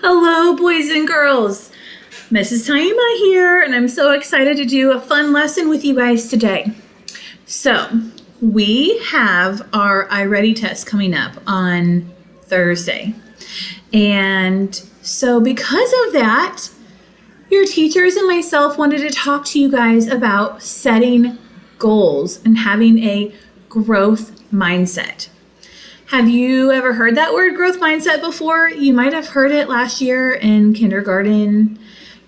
Hello, boys and girls. Mrs. Taima here, and I'm so excited to do a fun lesson with you guys today. So, we have our iReady test coming up on Thursday. And so because of that, your teachers and myself wanted to talk to you guys about setting goals and having a growth mindset. Have you ever heard that word growth mindset before? You might have heard it last year in kindergarten.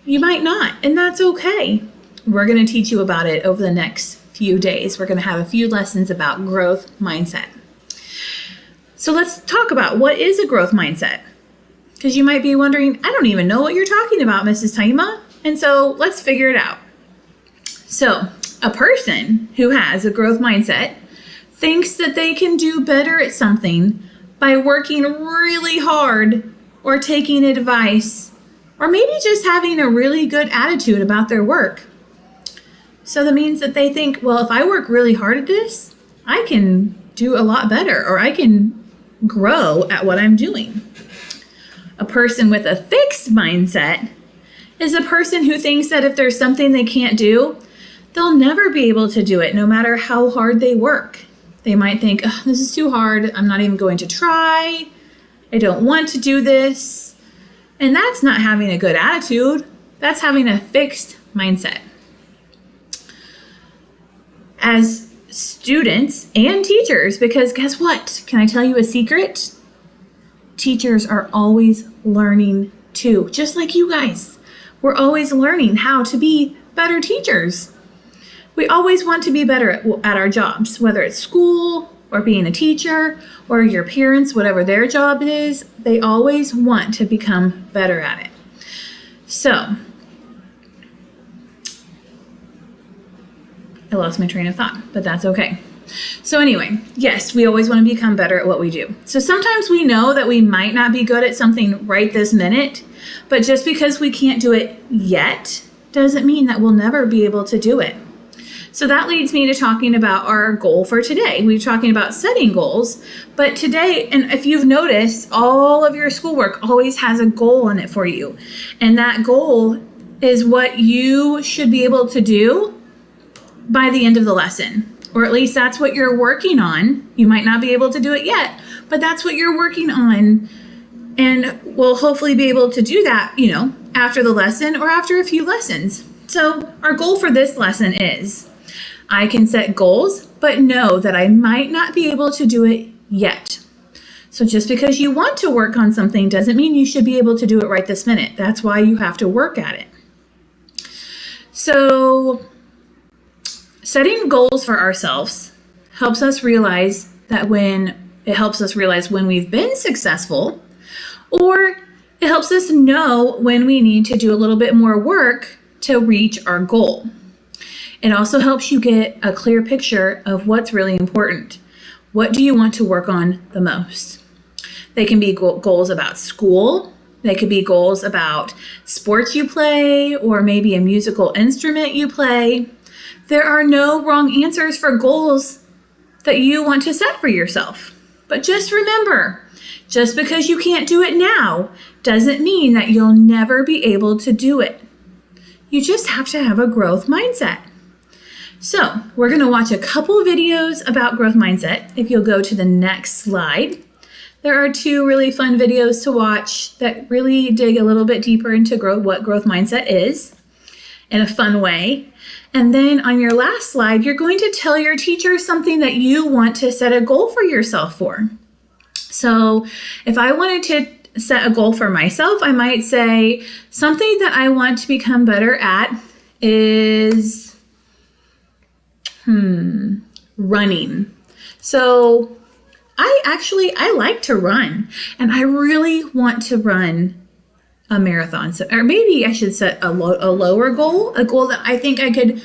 You might not, and that's okay. We're going to teach you about it over the next few days. We're going to have a few lessons about growth mindset. So let's talk about what is a growth mindset. Because you might be wondering, I don't even know what you're talking about, Mrs. Taima. And so let's figure it out. So a person who has a growth mindset thinks that they can do better at something by working really hard or taking advice or maybe just having a really good attitude about their work. So that means that they think, well, if I work really hard at this, I can do a lot better or I can grow at what I'm doing. A person with a fixed mindset is a person who thinks that if there's something they can't do, they'll never be able to do it no matter how hard they work. They might think, oh, this is too hard. I'm not even going to try. I don't want to do this. And that's not having a good attitude. That's having a fixed mindset. As students and teachers, because guess what? Can I tell you a secret? Teachers are always learning too, just like you guys. We're always learning how to be better teachers. We always want to be better at our jobs, whether it's school or being a teacher or your parents, whatever their job is, they always want to become better at it. So, I lost my train of thought, but that's okay. So anyway, yes, we always want to become better at what we do. So sometimes we know that we might not be good at something right this minute, but just because we can't do it yet doesn't mean that we'll never be able to do it. So that leads me to talking about our goal for today. We're talking about setting goals, but today, and if you've noticed, all of your schoolwork always has a goal in it for you. And that goal is what you should be able to do by the end of the lesson. Or at least that's what you're working on. You might not be able to do it yet, but that's what you're working on. And we'll hopefully be able to do that, after the lesson or after a few lessons. So our goal for this lesson is, I can set goals, but know that I might not be able to do it yet. So just because you want to work on something doesn't mean you should be able to do it right this minute. That's why you have to work at it. So setting goals for ourselves helps us realize when we've been successful, or it helps us know when we need to do a little bit more work to reach our goal. It also helps you get a clear picture of what's really important. What do you want to work on the most? They can be goals about school. They could be goals about sports you play, or maybe a musical instrument you play. There are no wrong answers for goals that you want to set for yourself. But just remember, just because you can't do it now doesn't mean that you'll never be able to do it. You just have to have a growth mindset. So we're going to watch a couple videos about growth mindset. If you'll go to the next slide, there are two really fun videos to watch that really dig a little bit deeper into what growth mindset is in a fun way. And then on your last slide, you're going to tell your teacher something that you want to set a goal for yourself for. So if I wanted to set a goal for myself, I might say something that I want to become better at is running. So I like to run, and I really want to run a marathon. So, or maybe I should set a lower goal, a goal that I think I could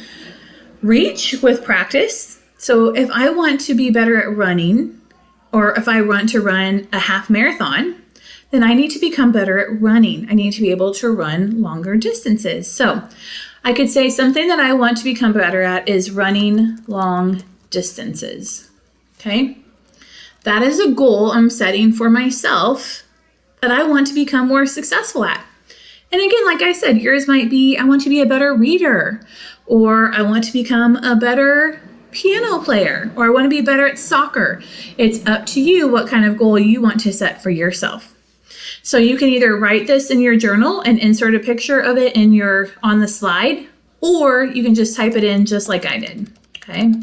reach with practice. So if I want to be better at running, or if I want to run a half marathon, then I need to become better at running. I need to be able to run longer distances. So I could say something that I want to become better at is running long distances. Okay? That is a goal I'm setting for myself that I want to become more successful at. And again, like I said, yours might be, I want to be a better reader, or I want to become a better piano player, or I want to be better at soccer. It's up to you what kind of goal you want to set for yourself. So you can either write this in your journal and insert a picture of it on the slide, or you can just type it in just like I did, okay?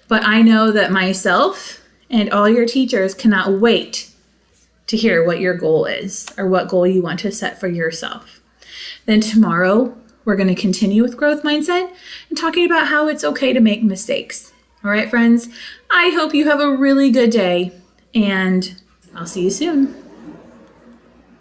But I know that myself and all your teachers cannot wait to hear what your goal is or what goal you want to set for yourself. Then tomorrow, we're going to continue with growth mindset and talking about how it's okay to make mistakes. All right, friends, I hope you have a really good day, and I'll see you soon.